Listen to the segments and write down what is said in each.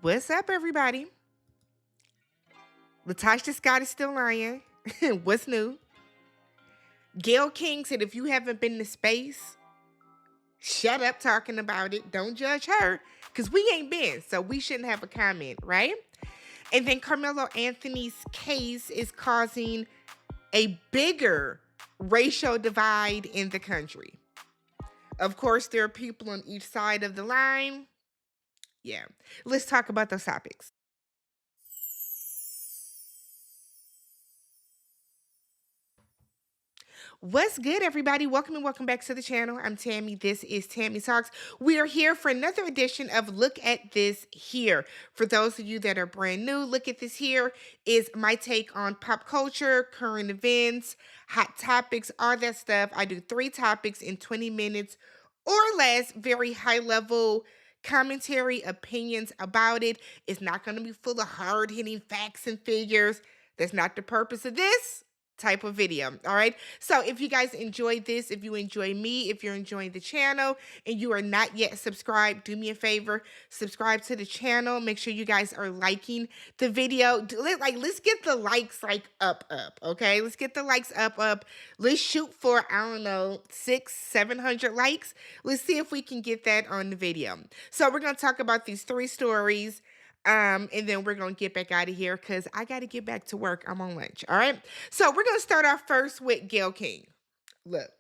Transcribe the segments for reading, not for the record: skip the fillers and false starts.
What's up, everybody? Latasha Scott is still lying. What's new? Gayle King said if you haven't been to space, shut up talking about it. Don't judge her because we ain't been, so we shouldn't have a comment, right? And then Carmelo Anthony's case is causing a bigger racial divide in the country. Of course, there are people on each side of the line. Yeah, let's talk about those topics. What's good, everybody? Welcome and welcome back to the channel. I'm Tammy. This is Tammy Talks. We are here for another edition of Look at This Here. For those of you that are brand new, Look at This Here is my take on pop culture, current events, hot topics, all that stuff. I do 3 topics in 20 minutes or less, very high level commentary, opinions about it. It's not going to be full of hard hitting facts and figures. That's not the purpose of this type of video. All right. So if you guys enjoyed this, if you enjoy me, if you're enjoying the channel and you are not yet subscribed, do me a favor, subscribe to the channel. Make sure you guys are liking the video. Let's get the likes up. Okay. Let's get the likes up. Let's shoot for, I don't know, 600-700 likes. Let's see if we can get that on the video. So we're going to talk about these 3 stories. And then we're gonna get back out of here because I gotta get back to work. I'm on lunch. All right. So we're gonna start off first with Gayle King. Look,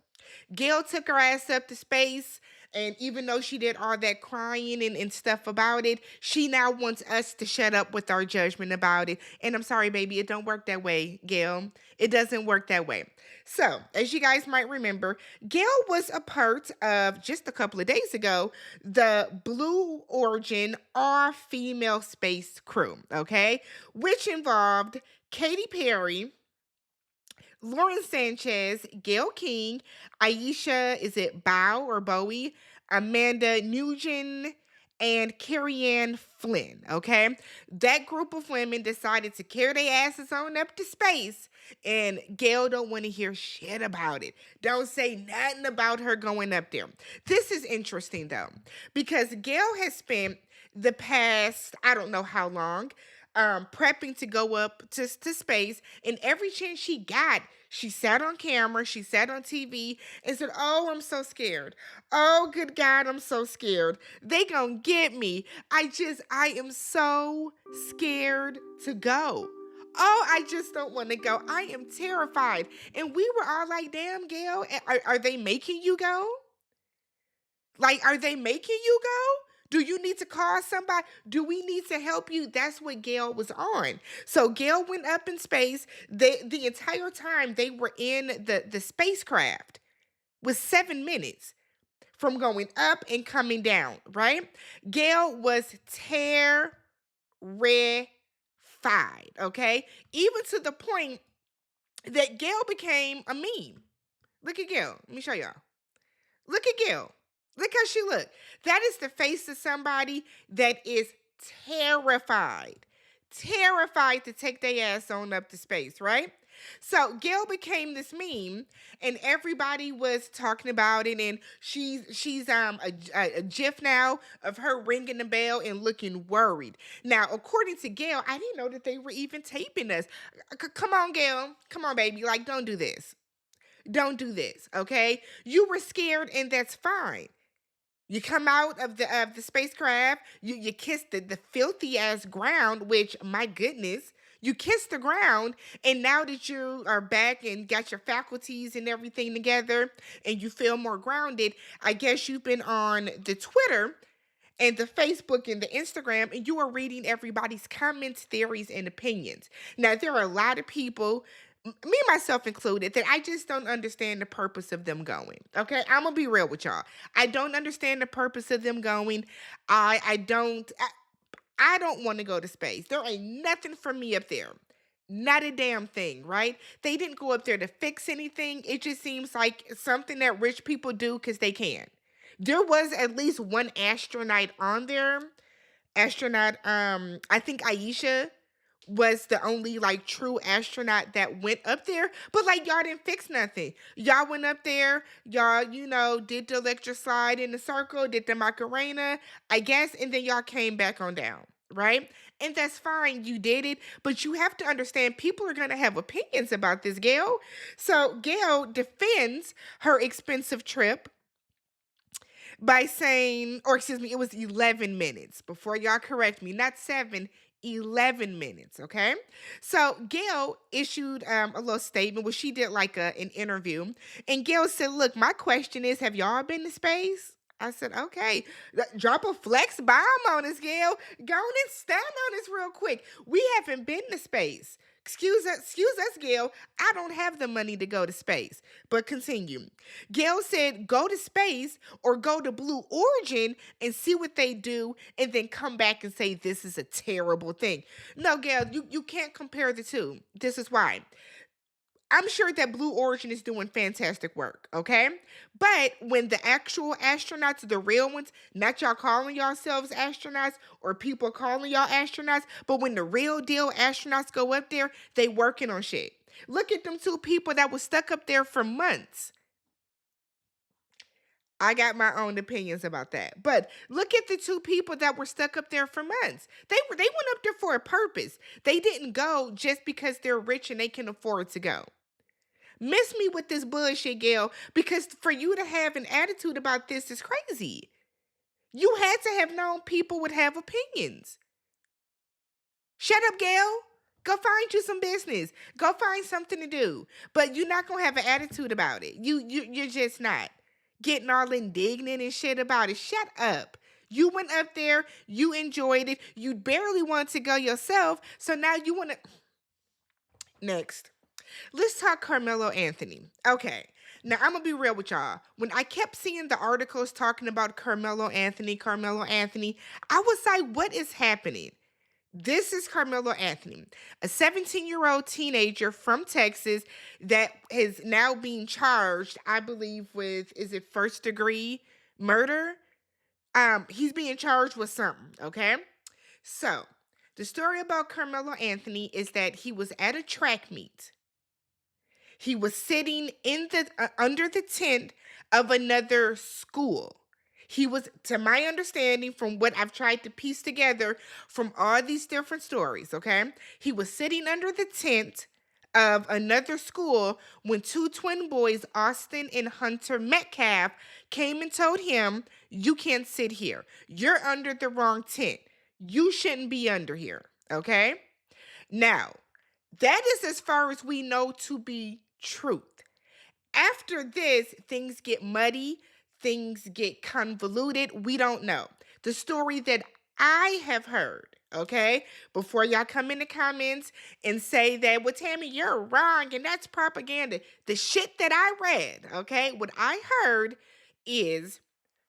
Gayle took her ass up to space. And even though she did all that crying and stuff about it, she now wants us to shut up with our judgment about it. And I'm sorry, baby, it don't work that way, Gayle. It doesn't work that way. So, as you guys might remember, Gayle was a part of, just a couple of days ago, the Blue Origin all-female space crew, okay? Which involved Katy Perry, Lauren Sanchez, Gayle King, Aisha, is it Bow or Bowie, Amanda Nugent, and Carrie Ann Flynn, okay? That group of women decided to carry their asses on up to space, and Gayle don't want to hear shit about it. Don't say nothing about her going up there. This is interesting, though, because Gayle has spent the past, I don't know how long, prepping to go up to space, and every chance she got, she sat on camera, she sat on TV, and said, "Oh, I'm so scared. Oh, good God, I'm so scared. They gonna get me. I am so scared to go. Oh, I just don't want to go. I am terrified." And we were all like, "Damn, Gayle, are they making you go? Like, are they making you go? Do you need to call somebody? Do we need to help you?" That's what Gayle was on. So Gayle went up in space. The entire time they were in the spacecraft was 7 minutes from going up and coming down, right? Gayle was terrified, okay? Even to the point that Gayle became a meme. Look at Gayle. Let me show y'all. Look at Gayle. Look how she look. That is the face of somebody that is terrified. Terrified to take their ass on up to space, right? So Gayle became this meme, and everybody was talking about it. And she's a gif now of her ringing the bell and looking worried. Now, according to Gayle, I didn't know that they were even taping us. Come on, Gayle. Come on, baby. Like, don't do this. Don't do this, okay? You were scared, and that's fine. You come out of the spacecraft, you kiss the filthy ass ground, which, my goodness, you kiss the ground, and now that you are back and got your faculties and everything together, and you feel more grounded, I guess you've been on the Twitter and the Facebook and the Instagram, and you are reading everybody's comments, theories, and opinions. Now, there are a lot of people, me myself included, that I just don't understand the purpose of them going. Okay, I'm gonna be real with y'all. I don't understand the purpose of them going. I don't. I don't want to go to space. There ain't nothing for me up there. Not a damn thing, right? They didn't go up there to fix anything. It just seems like something that rich people do because they can. There was at least one astronaut on there. Astronaut, I think Aisha was the only like true astronaut that went up there, but like y'all didn't fix nothing. Y'all went up there, y'all, did the electric slide in the circle, did the Macarena, I guess, and then y'all came back on down. right? And that's fine. You did it, but you have to understand people are going to have opinions about this, Gail. So Gail defends her expensive trip by saying, or excuse me, it was 11 minutes. Before y'all correct me, not 7, 11 minutes, okay? So Gail issued a little statement where she did like an interview. And Gail said, look, my question is, have y'all been to space? I said, okay. Drop a flex bomb on us, Gail. Go on and stand on us real quick. We haven't been to space. Excuse us, Gail. I don't have the money to go to space. But continue. Gail said, go to space or go to Blue Origin and see what they do and then come back and say this is a terrible thing. No, Gail, you can't compare the two. This is why. I'm sure that Blue Origin is doing fantastic work, okay? But when the actual astronauts, the real ones, not y'all calling yourselves astronauts or people calling y'all astronauts, but when the real deal astronauts go up there, they working on shit. Look at them two people that was stuck up there for months. I got my own opinions about that. But look at the two people that were stuck up there for months. They went up there for a purpose. They didn't go just because they're rich and they can afford to go. Miss me with this bullshit, Gail, because for you to have an attitude about this is crazy. You had to have known people would have opinions. Shut up, Gail. Go find you some business. Go find something to do. But you're not gonna have an attitude about it. You're just not getting all indignant and shit about it. Shut up. You went up there, you enjoyed it, you barely wanted to go yourself, so now you wanna next. Let's talk Carmelo Anthony. Okay. Now I'm gonna be real with y'all. When I kept seeing the articles talking about Carmelo Anthony, I was like, what is happening? This is Carmelo Anthony, a 17-year-old teenager from Texas that is now being charged, I believe, with is it first degree murder? He's being charged with something, okay? So the story about Carmelo Anthony is that he was at a track meet. He was sitting in the under the tent of another school. He was, to my understanding, from what I've tried to piece together from all these different stories, okay? He was sitting under the tent of another school when two twin boys, Austin and Hunter Metcalf, came and told him, you can't sit here. You're under the wrong tent. You shouldn't be under here, okay? Now, that is as far as we know to be truth. After this, things get muddy, things get convoluted. We don't know. The story that I have heard, okay, before y'all come in the comments and say that, well, Tammy, you're wrong and that's propaganda. The shit that I read, okay, what I heard is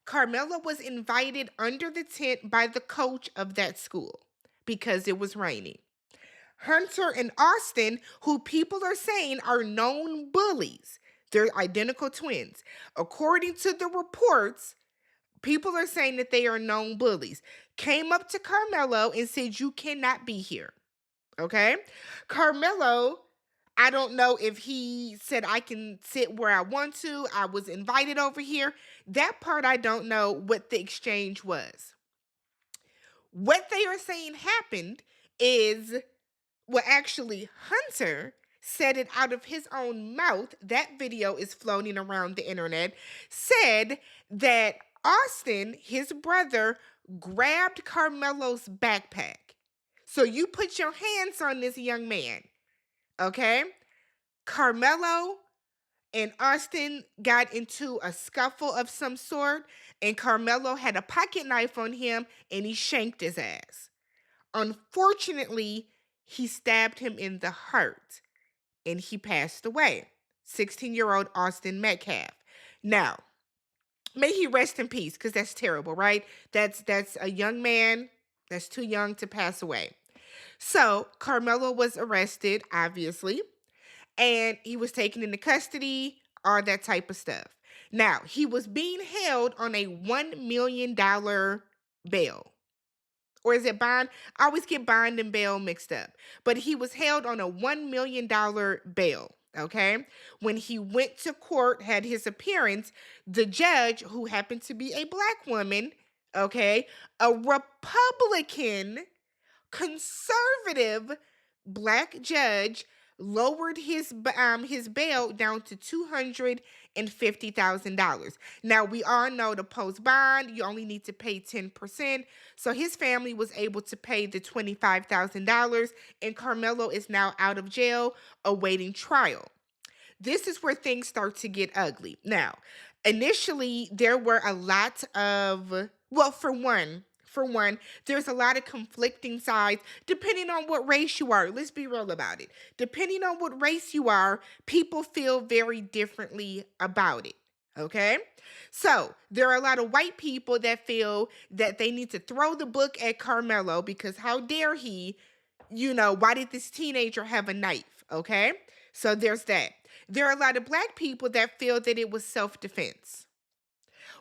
Carmelo was invited under the tent by the coach of that school because it was raining. Hunter and Austin, who people are saying are known bullies. They're identical twins. According to the reports, people are saying that they are known bullies. Came up to Carmelo and said, you cannot be here. Okay? Carmelo, I don't know if he said, I can sit where I want to. I was invited over here. That part, I don't know what the exchange was. What they are saying happened is, well, actually, Hunter said it out of his own mouth. That video is floating around the internet. Said that Austin, his brother, grabbed Carmelo's backpack. So you put your hands on this young man, okay? Carmelo and Austin got into a scuffle of some sort, and Carmelo had a pocket knife on him, and he shanked his ass. Unfortunately, he stabbed him in the heart and he passed away. 16-year-old Austin Metcalf. Now, may he rest in peace, because that's terrible, right? That's a young man that's too young to pass away. So Carmelo was arrested, obviously, and he was taken into custody, all that type of stuff. Now, he was being held on a $1 million bail. Or is it bond? I always get bond and bail mixed up. But he was held on a $1 million bail, okay? When he went to court, had his appearance, the judge, who happened to be a black woman, okay, a Republican, conservative black judge lowered his bail down to $250,000. Now we all know to post bond, you only need to pay 10%. So his family was able to pay the $25,000, and Carmelo is now out of jail awaiting trial. This is where things start to get ugly. Now, initially there were a lot of, well, for one, there's a lot of conflicting sides depending on what race you are. Let's be real about it. Depending on what race you are, people feel very differently about it. Okay? So, there are a lot of white people that feel that they need to throw the book at Carmelo because how dare he, why did this teenager have a knife? Okay? So there's that. There are a lot of black people that feel that it was self-defense.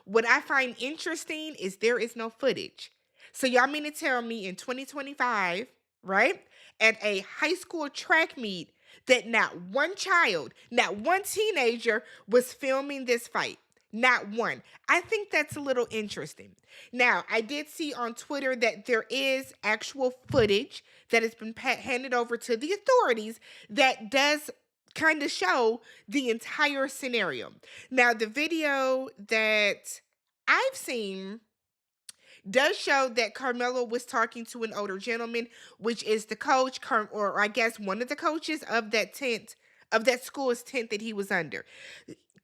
What I find interesting is there is no footage. So y'all mean to tell me in 2025, right, at a high school track meet, that not one child, not one teenager was filming this fight? Not one. I think that's a little interesting. Now, I did see on Twitter that there is actual footage that has been handed over to the authorities that does kind of show the entire scenario. Now, the video that I've seen does show that Carmelo was talking to an older gentleman, which is the coach, or I guess one of the coaches of that tent, of that school's tent that he was under.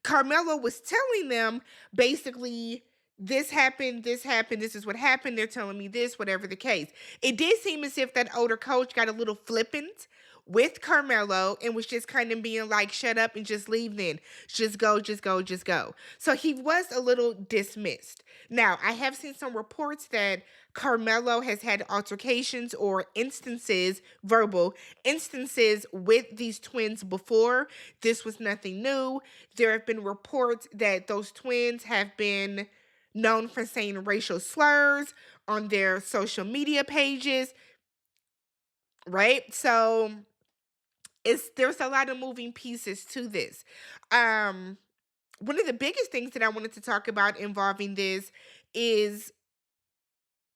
Carmelo was telling them basically, this happened, this is what happened, they're telling me this, whatever the case. It did seem as if that older coach got a little flippant with Carmelo and was just kind of being like, shut up and just leave then. Just go, just go, just go. So he was a little dismissed. Now, I have seen some reports that Carmelo has had altercations or instances, verbal instances with these twins before. This was nothing new. There have been reports that those twins have been known for saying racial slurs on their social media pages, right? So there's a lot of moving pieces to this. One of the biggest things that I wanted to talk about involving this is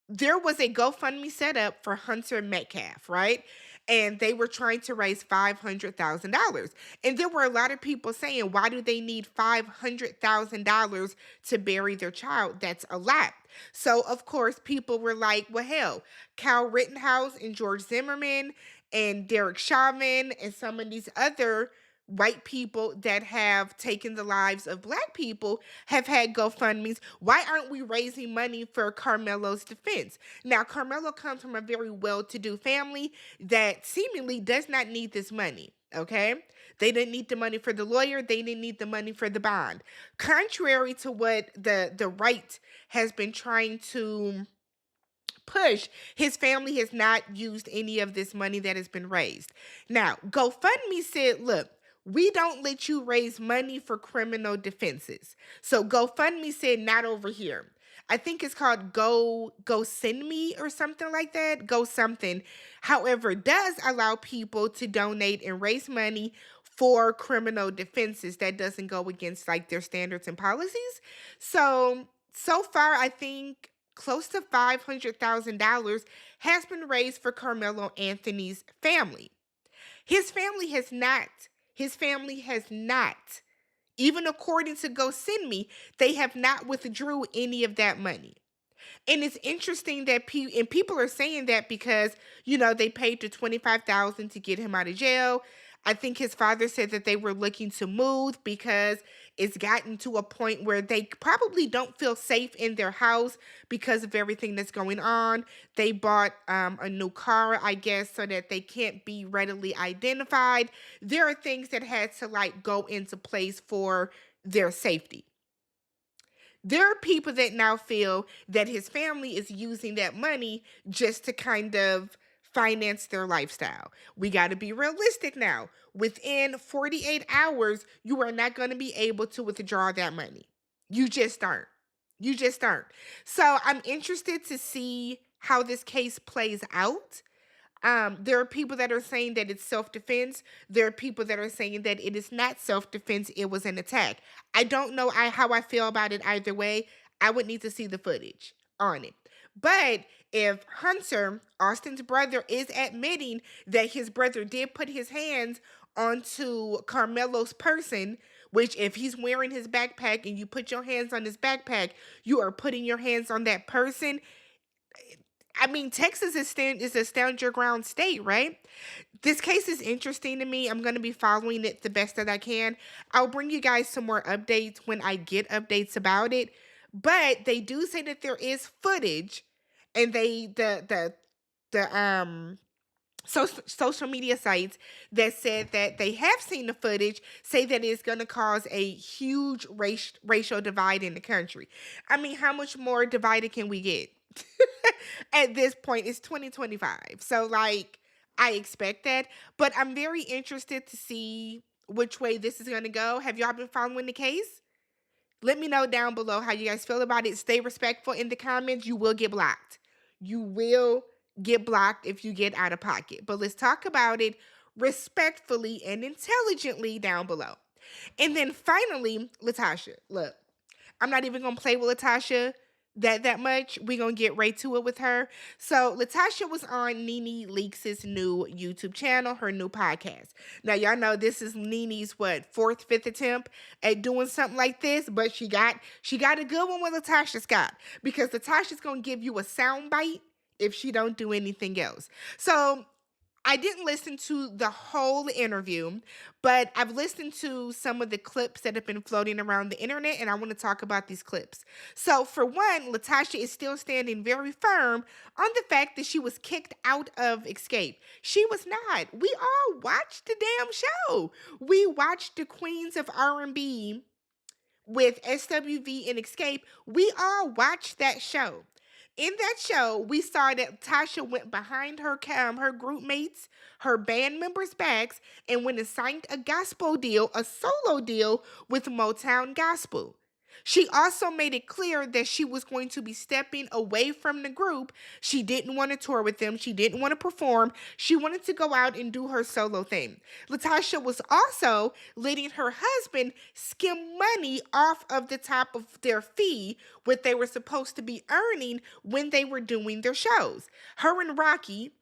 there was a GoFundMe set up for Hunter Metcalf, right? And they were trying to raise $500,000. And there were a lot of people saying, why do they need $500,000 to bury their child? That's a lot. So, of course, people were like, well, hell, Kyle Rittenhouse and George Zimmerman and Derek Chauvin and some of these other white people that have taken the lives of black people have had GoFundMes. Why aren't we raising money for Carmelo's defense? Now, Carmelo comes from a very well-to-do family that seemingly does not need this money, okay? They didn't need the money for the lawyer. They didn't need the money for the bond. Contrary to what the right has been trying to push, his family has not used any of this money that has been raised. Now, GoFundMe said, look, we don't let you raise money for criminal defenses. So GoFundMe said, not over here. I think it's called Go Send Me or something like that. Go something. However, it does allow people to donate and raise money for criminal defenses. That doesn't go against like their standards and policies. So far, I think close to $500,000 has been raised for Carmelo Anthony's family. His family has not. Even according to Go Send Me, they have not withdrew any of that money. And it's interesting that people are saying that because, they paid the $25,000 to get him out of jail. I think his father said that they were looking to move because it's gotten to a point where they probably don't feel safe in their house because of everything that's going on. They bought a new car, I guess, so that they can't be readily identified. There are things that had to go into place for their safety. There are people that now feel that his family is using that money just to kind of finance their lifestyle. We got to be realistic now. Within 48 hours, you are not going to be able to withdraw that money. You just aren't. So I'm interested to see how this case plays out. There are people that are saying that it's self-defense. There are people that are saying that it is not self-defense, it was an attack. I don't know how I feel about it either way. I would need to see the footage on it. But if Hunter, Austin's brother, is admitting that his brother did put his hands onto Carmelo's person, which if he's wearing his backpack and you put your hands on his backpack, you are putting your hands on that person. I mean, Texas is a stand your ground state, right? This case is interesting to me. I'm going to be following it the best that I can. I'll bring you guys some more updates when I get updates about it. But they do say that there is footage, and the social media sites that said that they have seen the footage say that it's going to cause a huge racial divide in the country. I mean, how much more divided can we get? At this point, it's 2025. So, like, I expect that. But I'm very interested to see which way this is going to go. Have y'all been following the case? Let me know down below how you guys feel about it. Stay respectful in the comments. You will get blocked. You will get blocked if you get out of pocket. But let's talk about it respectfully and intelligently down below. And then finally, Latasha. Look, I'm not even gonna play with Latasha that much. We're gonna get right to it with her. So Latasha was on Nene Leaks' new YouTube channel, her new podcast. Now y'all know this is Nene's fourth, fifth attempt at doing something like this, but she got a good one with Latasha Scott, because Latasha's gonna give you a sound bite if she don't do anything else. So I didn't listen to the whole interview, but I've listened to some of the clips that have been floating around the internet, and I want to talk about these clips. So, for one, Latasha is still standing very firm on the fact that she was kicked out of Escape. She was not. We all watched the damn show. We watched the Queens of R&B with SWV and Escape. We all watched that show. In that show, we saw that Tasha went behind her group mates, her band members' backs, and went and signed a gospel deal, a solo deal with Motown Gospel. She also made it clear that she was going to be stepping away from the group. She didn't want to tour with them. She didn't want to perform. She wanted to go out and do her solo thing. Latasha was also letting her husband skim money off of the top of their fee, what they were supposed to be earning when they were doing their shows. Her and Rocky,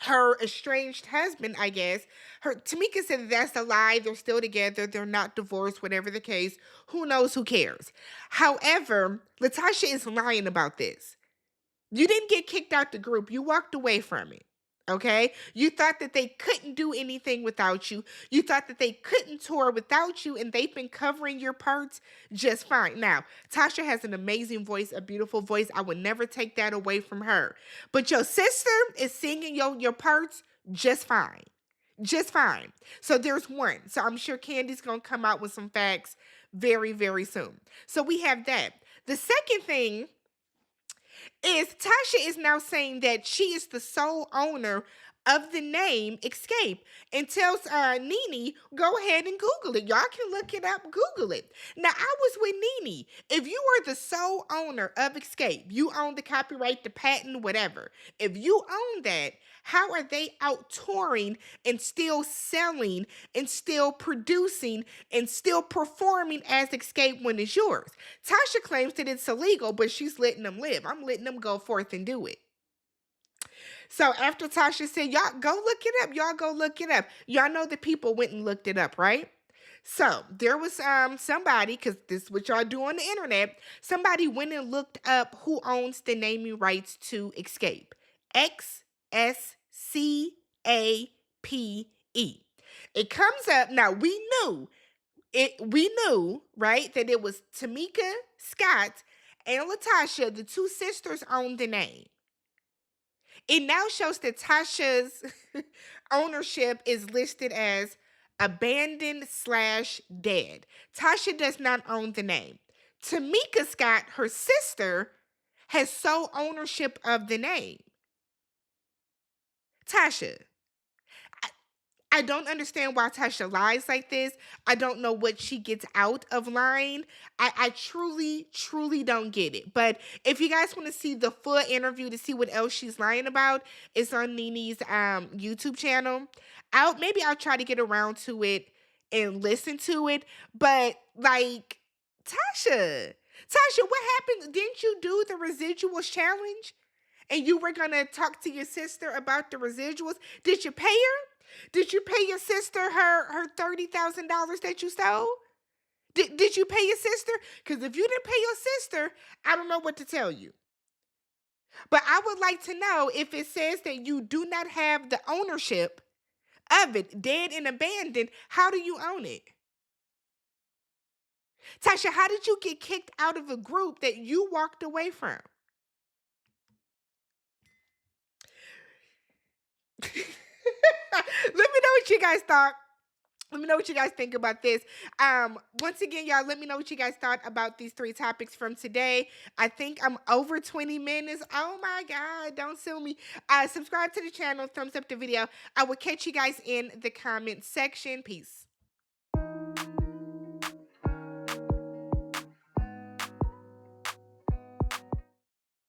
her estranged husband, I guess. Her Tamika said that's a lie. They're still together. They're not divorced, whatever the case. Who knows? Who cares? However, Latasha is lying about this. You didn't get kicked out the group. You walked away from it. Okay? You thought that they couldn't do anything without you. You thought that they couldn't tour without you, and they've been covering your parts just fine. Now, Tasha has an amazing voice, a beautiful voice. I would never take that away from her. But your sister is singing your parts just fine. Just fine. So there's one. So I'm sure Candy's going to come out with some facts very, very soon. So we have that. The second thing is Tasha is now saying that she is the sole owner of the name Escape, and tells Nene, go ahead and Google it. Y'all can look it up, Google it. Now, I was with Nene. If you are the sole owner of Escape, you own the copyright, the patent, whatever. If you own that, how are they out touring and still selling and still producing and still performing as Escape when it's yours? Tasha claims that it's illegal, but she's letting them live. I'm letting them go forth and do it. So after Tasha said, y'all go look it up. Y'all go look it up. Y'all know the people went and looked it up, right? So there was somebody, because this is what y'all do on the internet. Somebody went and looked up who owns the naming rights to Escape. XSCAPE. It comes up. Now we knew, right, that it was Tamika Scott and Latasha, the two sisters, owned the name. It now shows that Tasha's ownership is listed as abandoned / dead. Tasha does not own the name. Tamika Scott, her sister, has sole ownership of the name. Tasha, I don't understand why Tasha lies like this. I don't know what she gets out of lying. I truly, truly don't get it. But if you guys want to see the full interview to see what else she's lying about, it's on Nene's YouTube channel. Maybe I'll try to get around to it and listen to it. But like, Tasha, what happened? Didn't you do the residuals challenge? and you were gonna talk to your sister about the residuals. Did you pay her? Did you pay your sister her $30,000 that you stole? Did you pay your sister? Because if you didn't pay your sister, I don't know what to tell you. But I would like to know if it says that you do not have the ownership of it, dead and abandoned, how do you own it? Tasha, how did you get kicked out of a group that you walked away from? Let me know what you guys thought. Let me know what you guys think about this. Once again, y'all, let me know what you guys thought about these 3 topics from today. I think I'm over 20 minutes. Oh my God, don't sue me. Subscribe to the channel, thumbs up the video. I will catch you guys in the comment section. Peace.